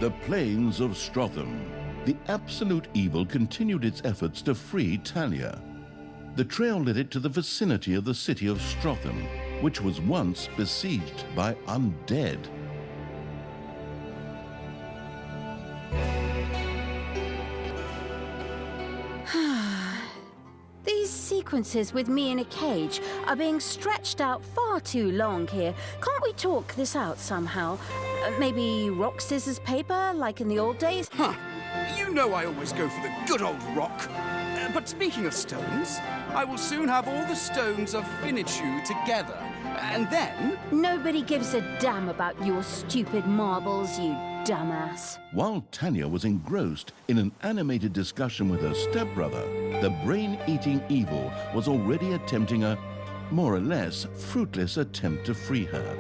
The plains of Strotham. The absolute evil continued its efforts to free Talia. The trail led it to the vicinity of the city of Strotham, which was once besieged by undead. These sequences with me in a cage are being stretched out far too long here. Can't we talk this out somehow? Maybe rock, scissors, paper, like in the old days? Huh. You know I always go for the good old rock. But speaking of stones, I will soon have all the stones of Finichu together. And then... Nobody gives a damn about your stupid marbles, you dumbass. While Tanya was engrossed in an animated discussion with her stepbrother, the brain-eating evil was already attempting a, more or less, fruitless attempt to free her.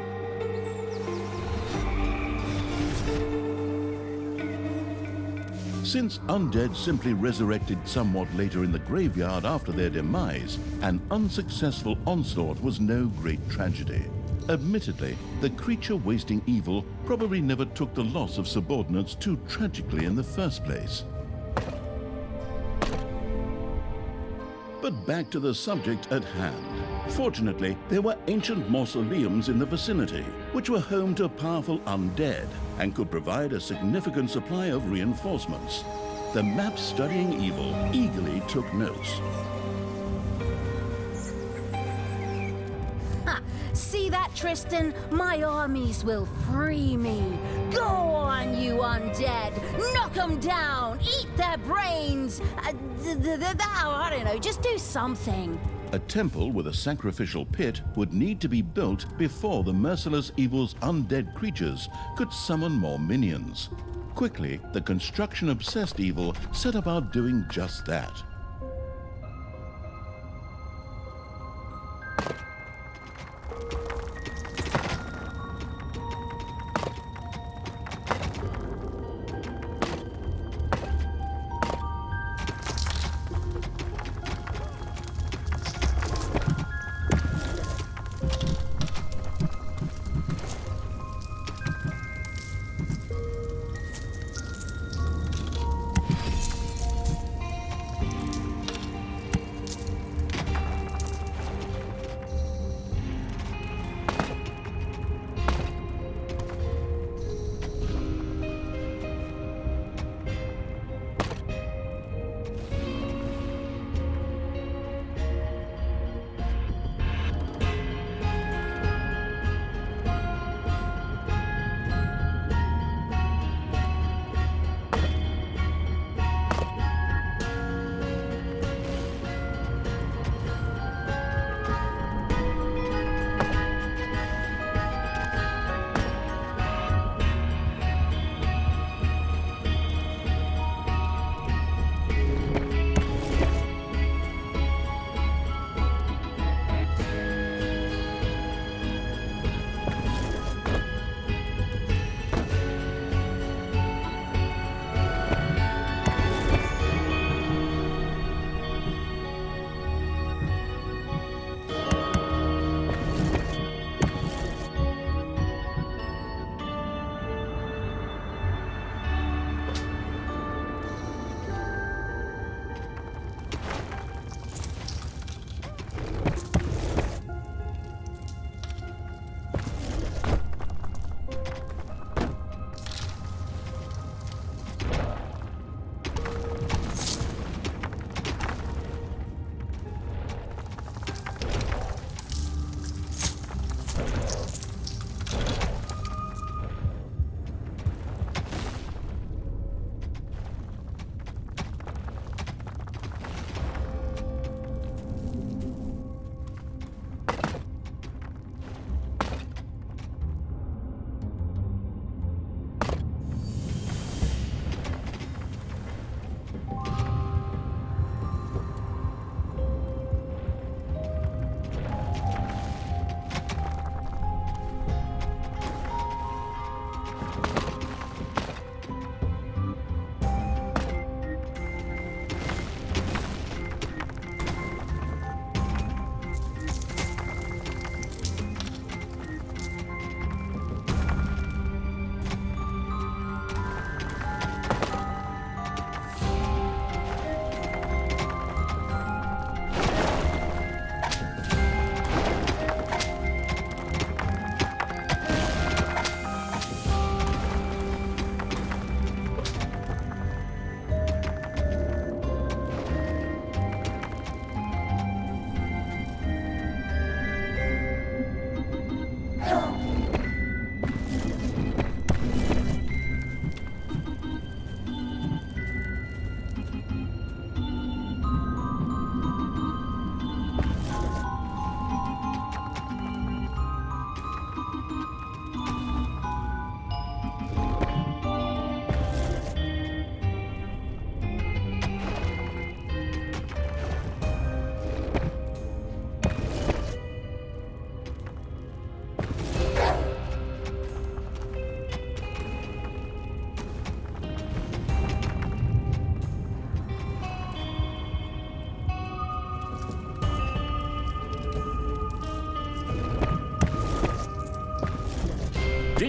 Since undead simply resurrected somewhat later in the graveyard after their demise, an unsuccessful onslaught was no great tragedy. Admittedly, the creature-wasting evil probably never took the loss of subordinates too tragically in the first place. But back to the subject at hand. Fortunately, there were ancient mausoleums in the vicinity, which were home to powerful undead and could provide a significant supply of reinforcements. The map studying evil eagerly took notes. See that, Tristan? My armies will free me. Go on, you undead. Knock them down. Eat their brains. I don't know, just do something. A temple with a sacrificial pit would need to be built before the merciless evil's undead creatures could summon more minions. Quickly, the construction-obsessed evil set about doing just that.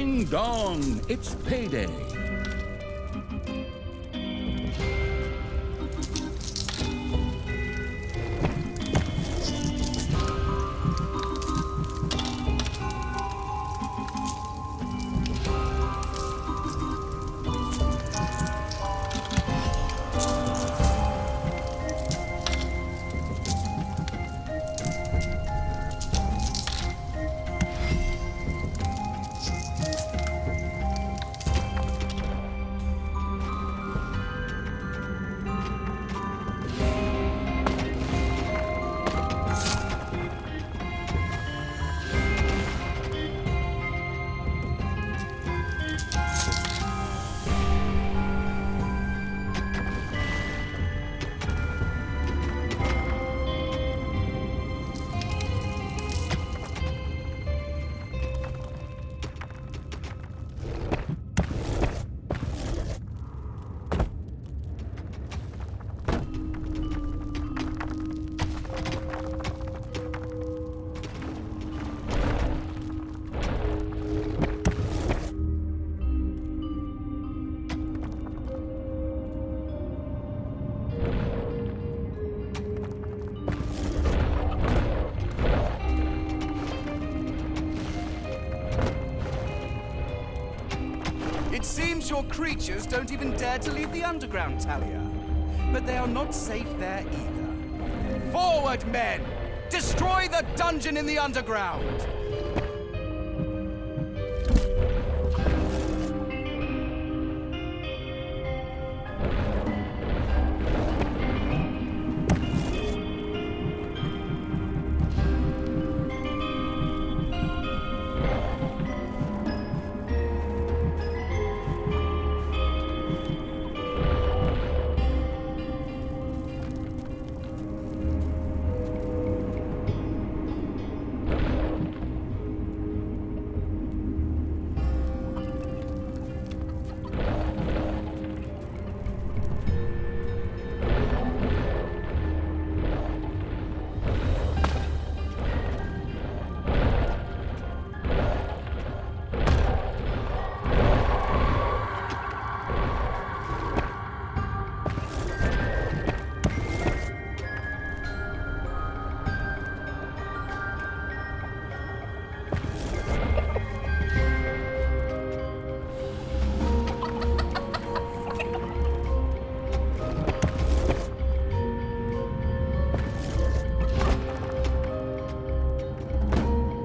Ding dong, it's payday. It seems your creatures don't even dare to leave the underground, Talia. But they are not safe there either. Forward, men! Destroy the dungeon in the underground!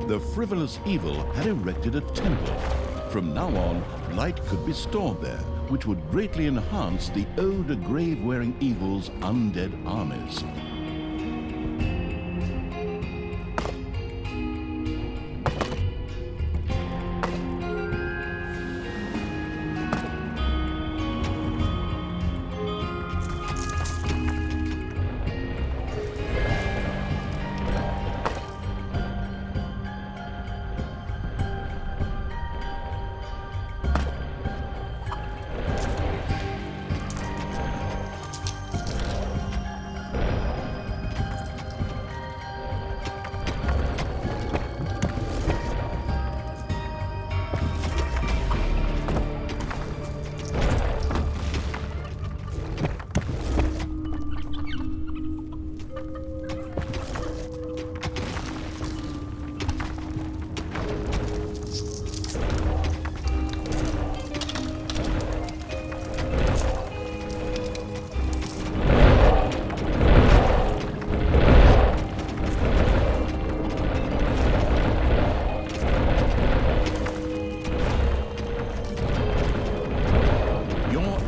The frivolous evil had erected a temple. From now on, light could be stored there, which would greatly enhance the older grave-wearing evil's undead armies.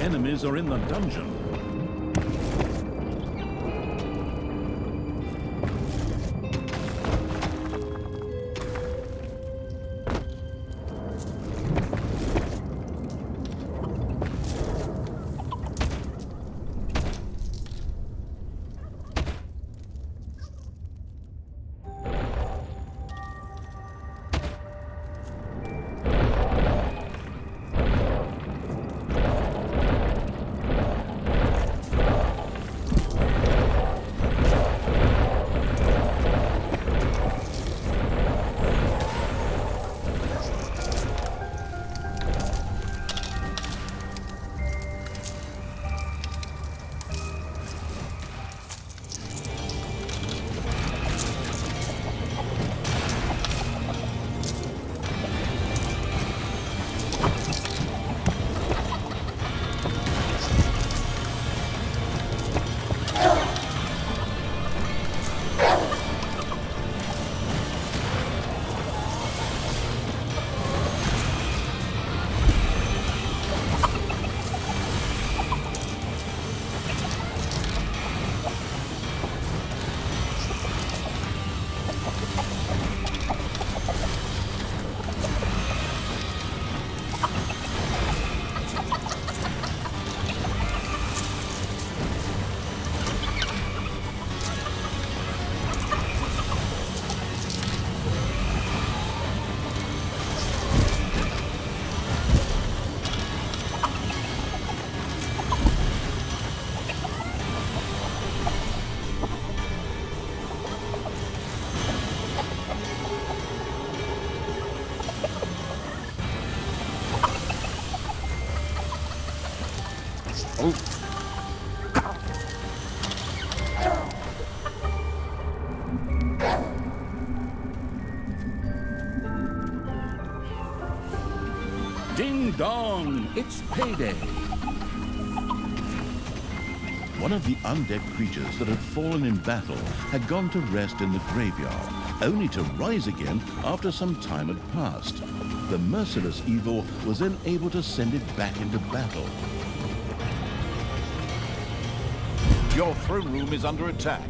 Enemies are in the dungeon. Ding dong! It's payday! One of the undead creatures that had fallen in battle had gone to rest in the graveyard, only to rise again after some time had passed. The merciless evil was then able to send it back into battle. Your throne room is under attack.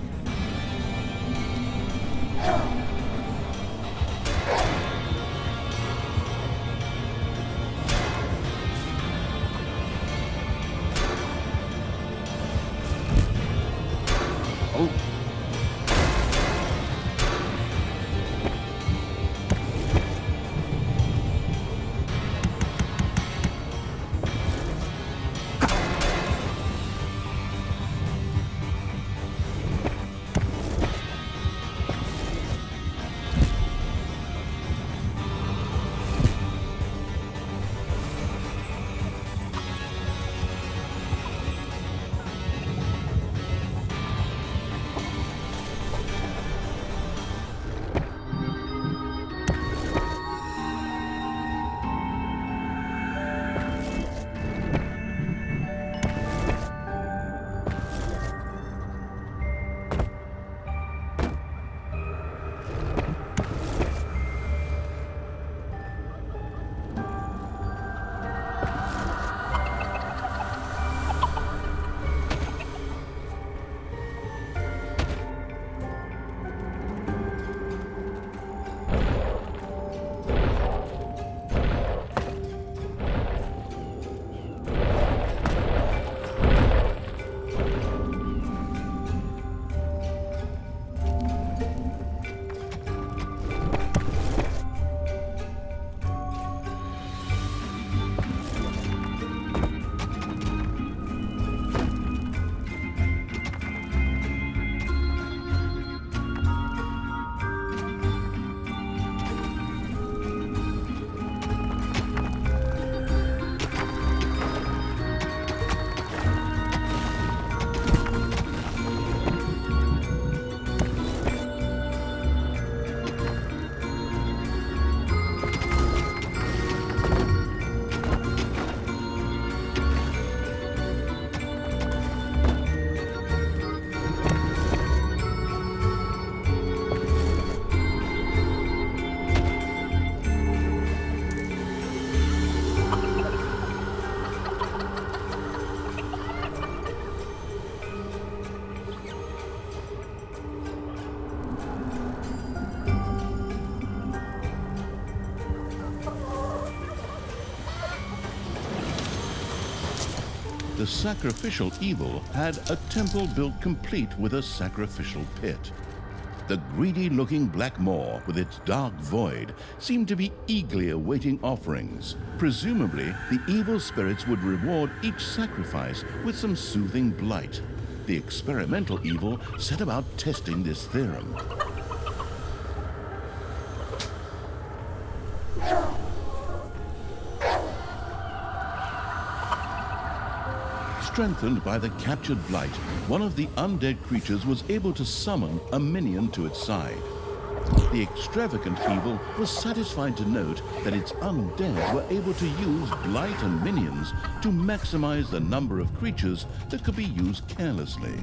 The sacrificial evil had a temple built complete with a sacrificial pit. The greedy-looking black maw with its dark void seemed to be eagerly awaiting offerings. Presumably, the evil spirits would reward each sacrifice with some soothing blight. The experimental evil set about testing this theorem. Strengthened by the captured blight, one of the undead creatures was able to summon a minion to its side. The extravagant evil was satisfied to note that its undead were able to use blight and minions to maximize the number of creatures that could be used carelessly.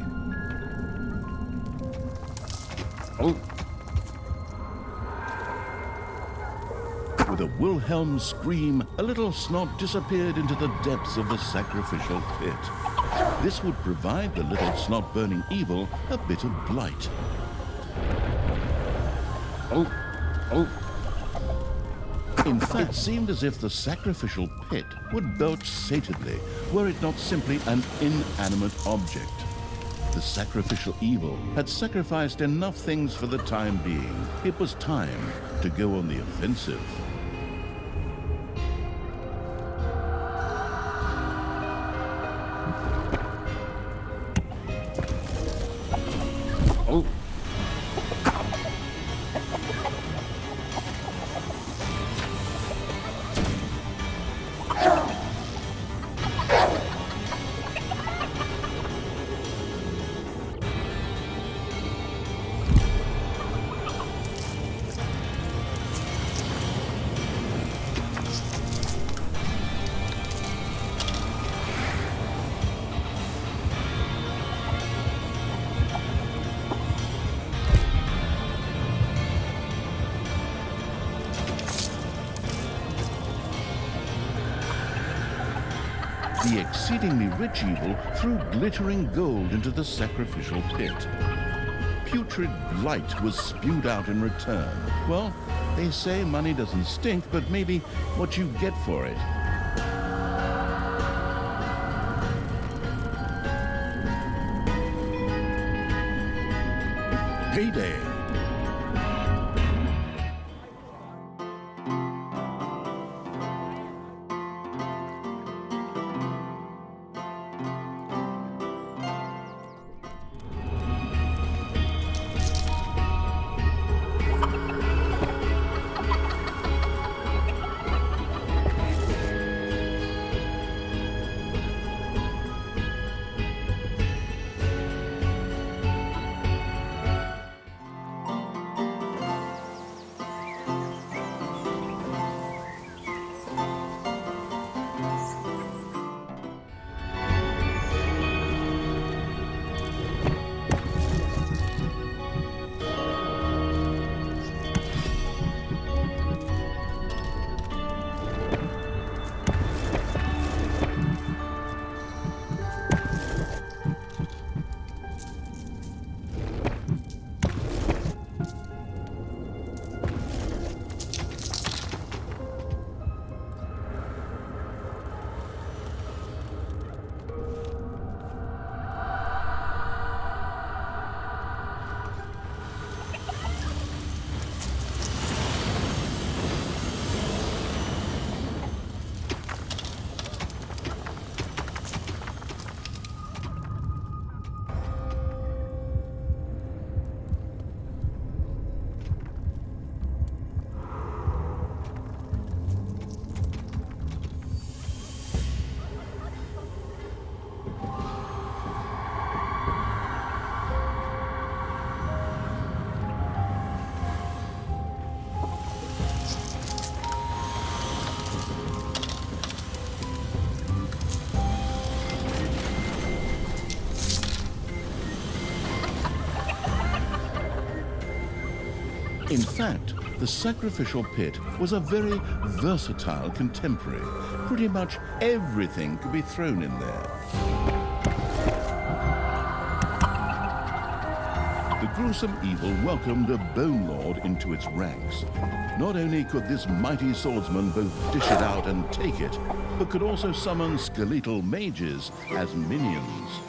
With a Wilhelm scream, a little snot disappeared into the depths of the sacrificial pit. This would provide the little snot-burning evil a bit of blight. In fact, it seemed as if the sacrificial pit would belch satedly were it not simply an inanimate object. The sacrificial evil had sacrificed enough things for the time being. It was time to go on the offensive. the exceedingly rich evil threw glittering gold into the sacrificial pit. Putrid blight was spewed out in return. Well, they say money doesn't stink, but maybe what you get for it. Payday. In fact, the sacrificial pit was a very versatile contemporary. Pretty much everything could be thrown in there. The gruesome evil welcomed a Bone Lord into its ranks. Not only could this mighty swordsman both dish it out and take it, but could also summon skeletal mages as minions.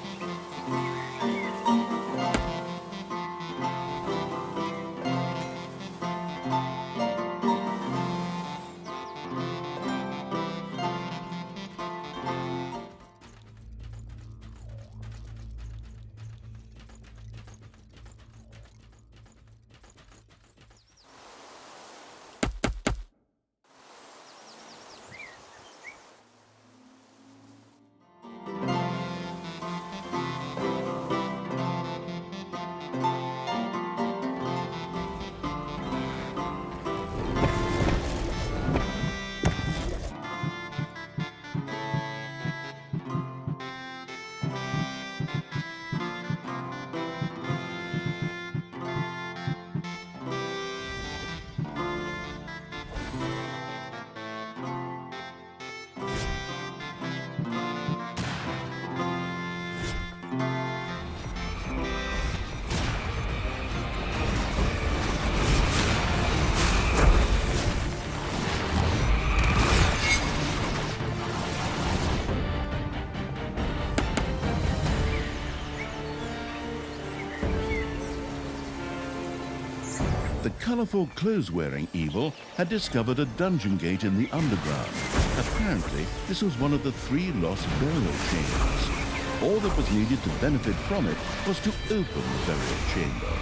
The colourful clothes-wearing evil had discovered a dungeon gate in the underground. Apparently, this was one of the 3 lost burial chambers. All that was needed to benefit from it was to open the burial chamber,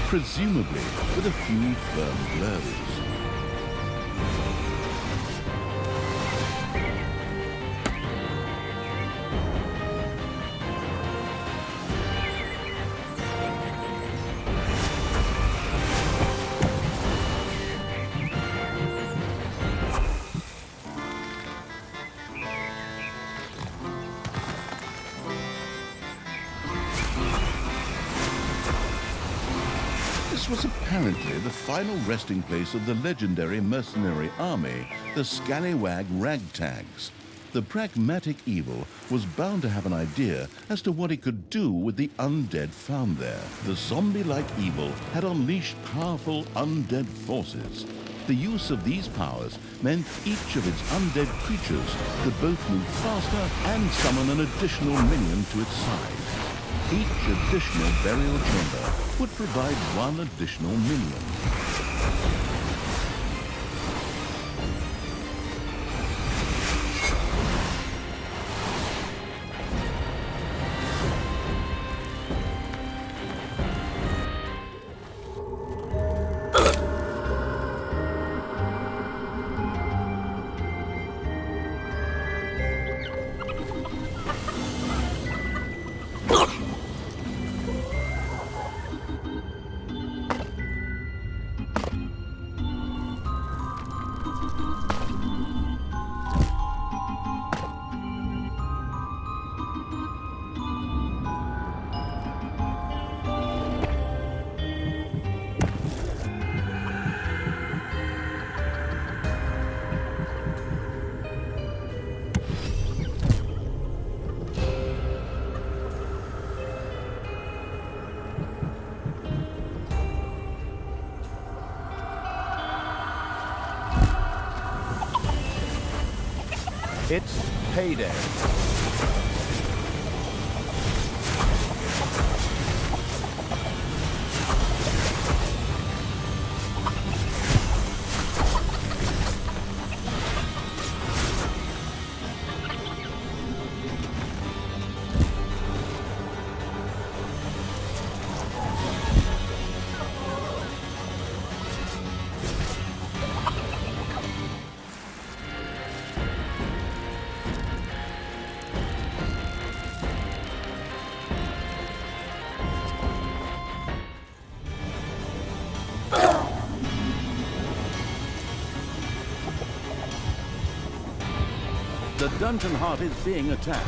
presumably with a few firm blows. This was apparently the final resting place of the legendary mercenary army, the Scallywag Ragtags. the pragmatic evil was bound to have an idea as to what it could do with the undead found there. The zombie-like evil had unleashed powerful undead forces. The use of these powers meant each of its undead creatures could both move faster and summon an additional minion to its side. Each additional burial chamber would provide one additional minion. It's payday. The dungeon heart is being attacked.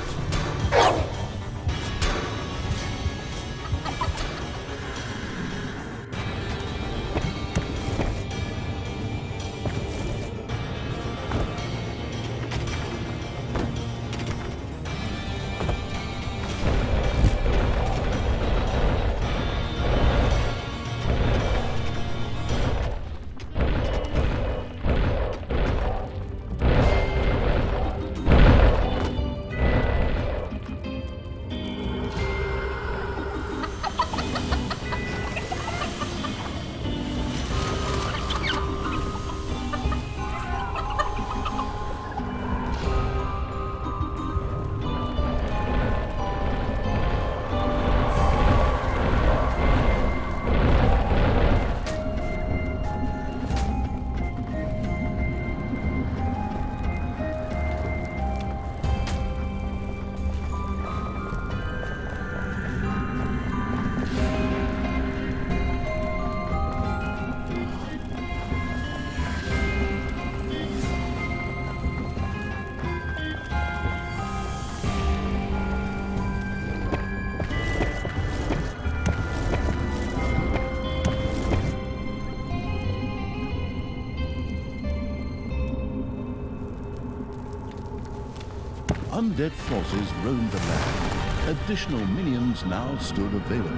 Undead forces roamed the land. Additional minions now stood available.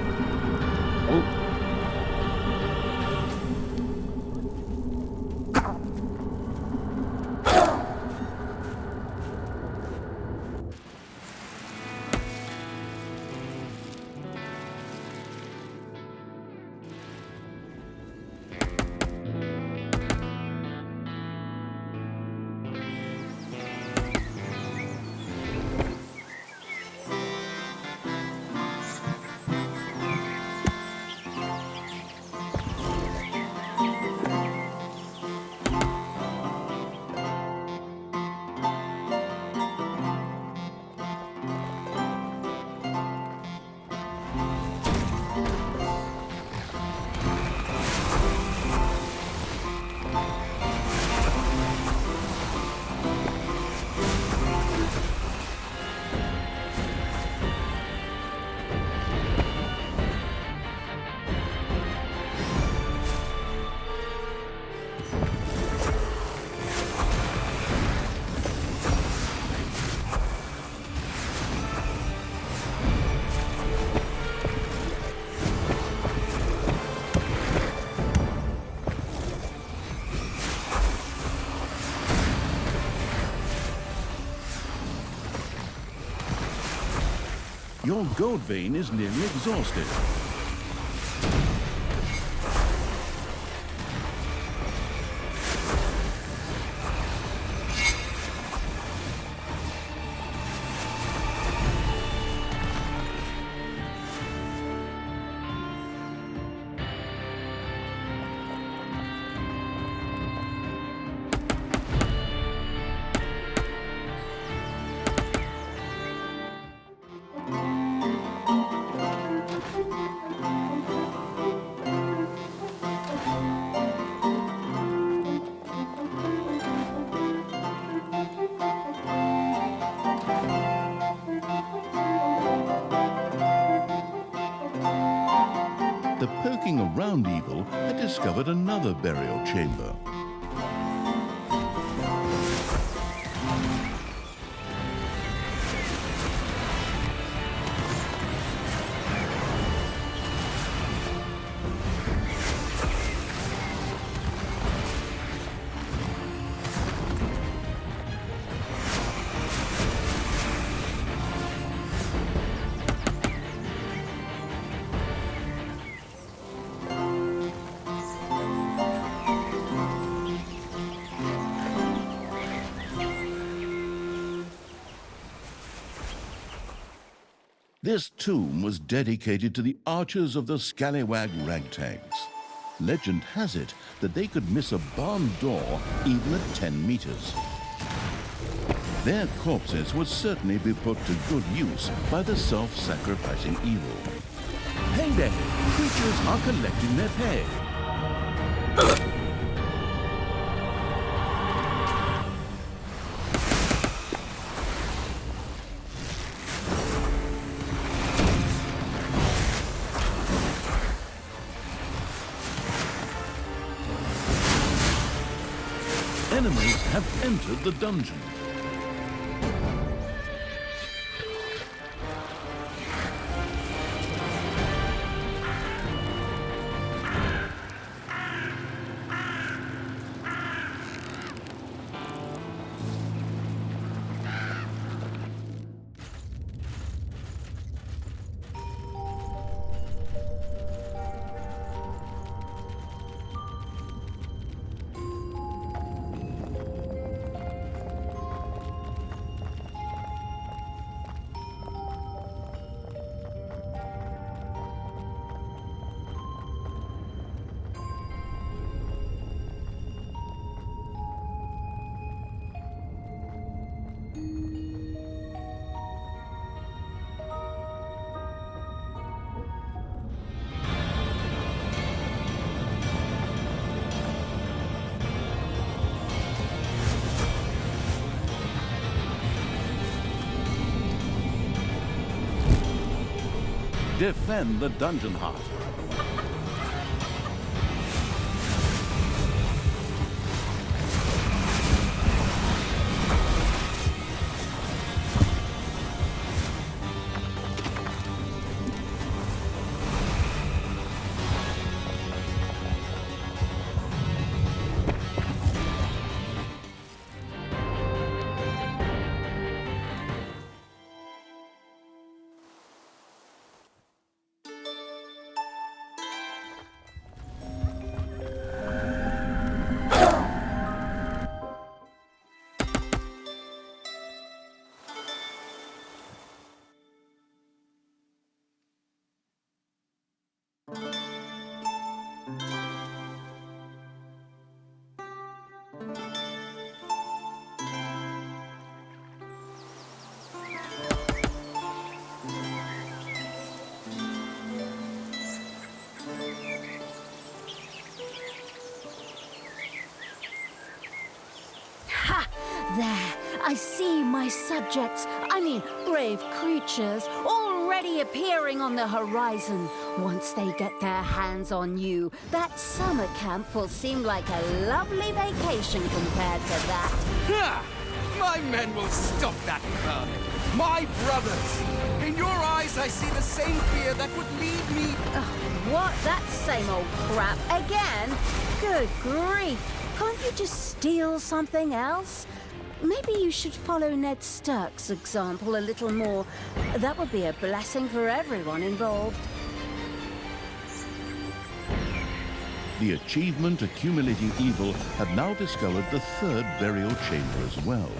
Your gold vein is nearly exhausted. The poking around evil had discovered another burial chamber. This tomb was dedicated to the archers of the Scallywag Ragtags. Legend has it that they could miss a barn door even at 10 meters. Their corpses would certainly be put to good use by the self-sacrificing evil. Payday! Creatures are collecting their pay. Enemies have entered the dungeon. Defend the dungeon heart. There, I see my subjects, brave creatures, already appearing on the horizon. Once they get their hands on you, that summer camp will seem like a lovely vacation compared to that. Ha! My men will stop that vermin. My brothers! In your eyes, I see the same fear that would lead me... What? That same old crap again? Good grief! Can't you just steal something else? maybe you should follow Ned Stark's example a little more. That would be a blessing for everyone involved. The achievement Accumulating Evil had now discovered the third burial chamber as well.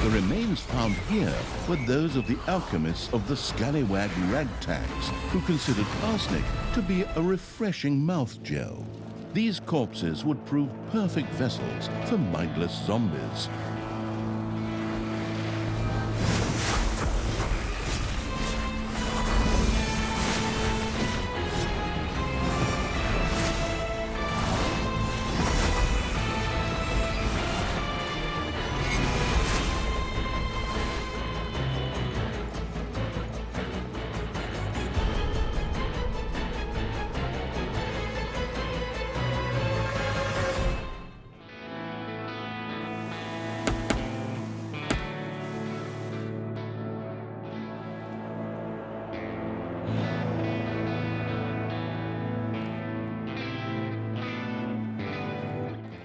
The remains found here were those of the alchemists of the Scallywag Ragtags, who considered arsenic to be a refreshing mouth gel. These corpses would prove perfect vessels for mindless zombies.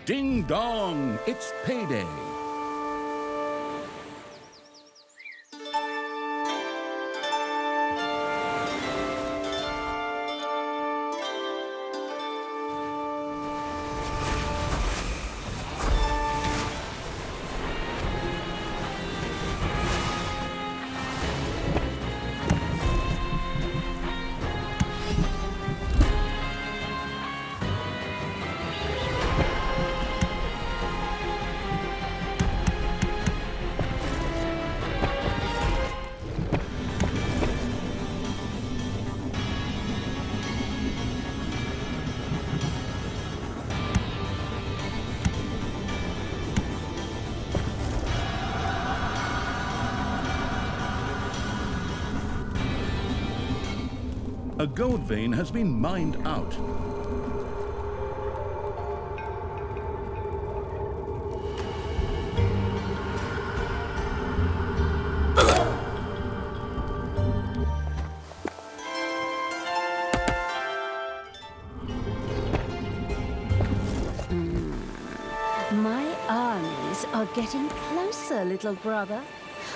Ding dong, it's payday. A gold vein has been mined out. My armies are getting closer, little brother.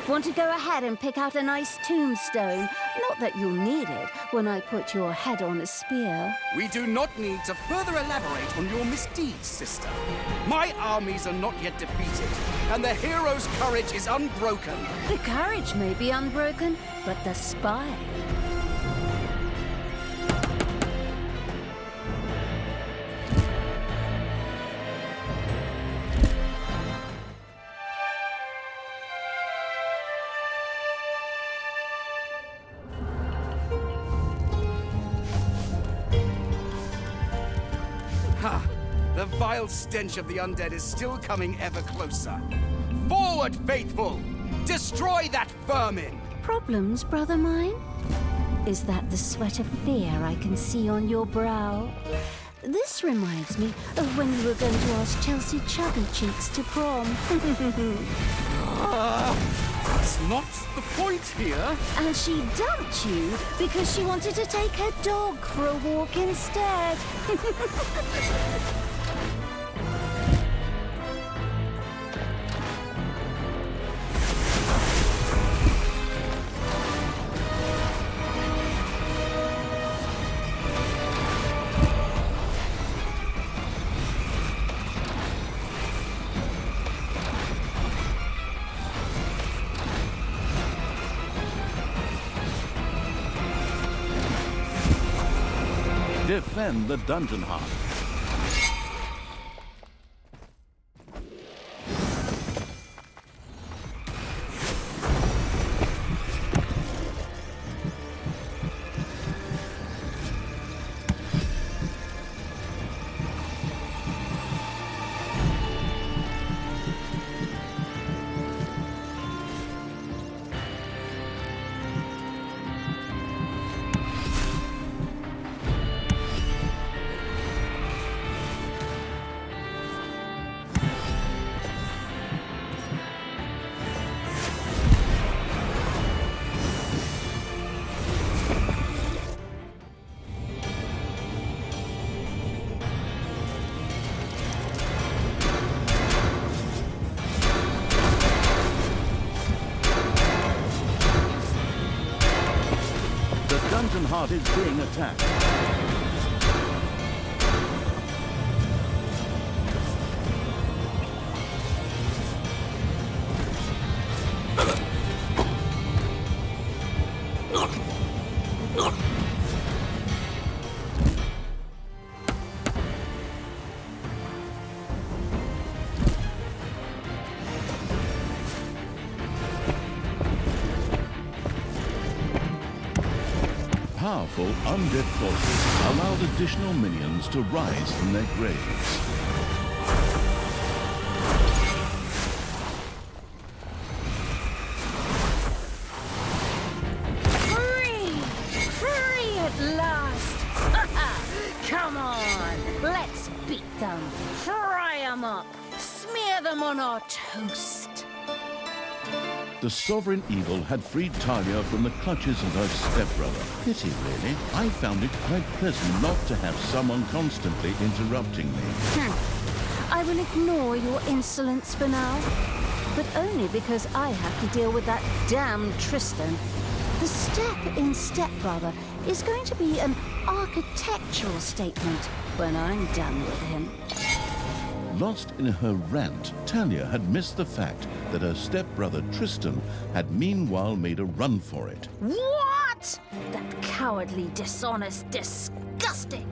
Want to go ahead and pick out a nice tombstone? Not that you'll need it when I put your head on a spear. We do not need to further elaborate on your misdeeds, sister. My armies are not yet defeated, and the hero's courage is unbroken. The courage may be unbroken, but the spine. Ha! The vile stench of the undead is still coming ever closer. Forward, faithful! Destroy that vermin! Problems, brother mine? Is that the sweat of fear I can see on your brow? This reminds me of when you were going to ask Chelsea Chubby Cheeks to prom. That's not the point here. And she dumped you because she wanted to take her dog for a walk instead. defend the dungeon heart. The dungeon heart is being attacked. Powerful undead forces allowed additional minions to rise from their graves. Free at last! Come on, let's beat them, fry them up, smear them on our toast. The sovereign evil had freed Talia from the clutches of her stepbrother. Pity, really. I found it quite pleasant not to have someone constantly interrupting me. I will ignore your insolence for now, but only because I have to deal with that damn Tristan. The step in Stepbrother is going to be an architectural statement when I'm done with him. Lost in her rant, Talia had missed the fact that her stepbrother Tristan had meanwhile made a run for it. What? That cowardly, dishonest, disgusting!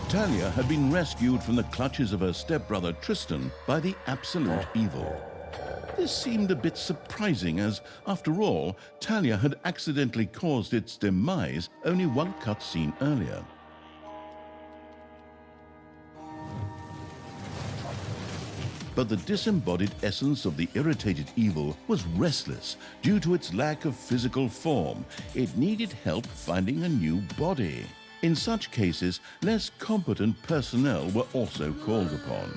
Talia had been rescued from the clutches of her stepbrother Tristan by the Absolute Evil. This seemed a bit surprising as, after all, Talia had accidentally caused its demise only one cutscene earlier. But the disembodied essence of the irritated evil was restless due to its lack of physical form. It needed help finding a new body. In such cases, less competent personnel were also called upon.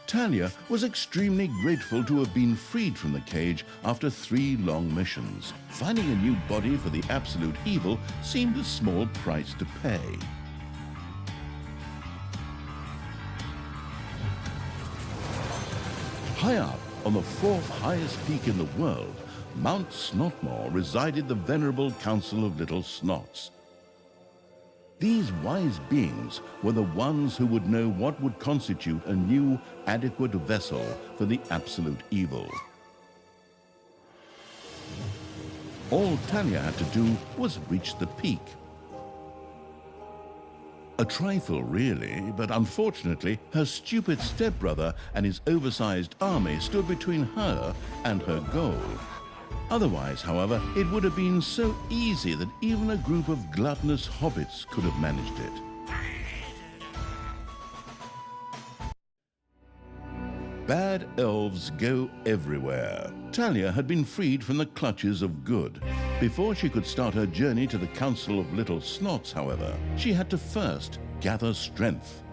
Talia was extremely grateful to have been freed from the cage after 3 long missions. Finding a new body for the Absolute Evil seemed a small price to pay. High up, on the 4th highest peak in the world, Mount Snotmore, resided the venerable Council of Little Snots. These wise beings were the ones who would know what would constitute a new, adequate vessel for the Absolute Evil. All Talia had to do was reach the peak. A trifle, really, but unfortunately, her stupid stepbrother and his oversized army stood between her and her goal. Otherwise, however, it would have been so easy that even a group of gluttonous hobbits could have managed it. bad elves go everywhere. Talia had been freed from the clutches of good. Before she could start her journey to the Council of Little Snots, however, she had to first gather strength.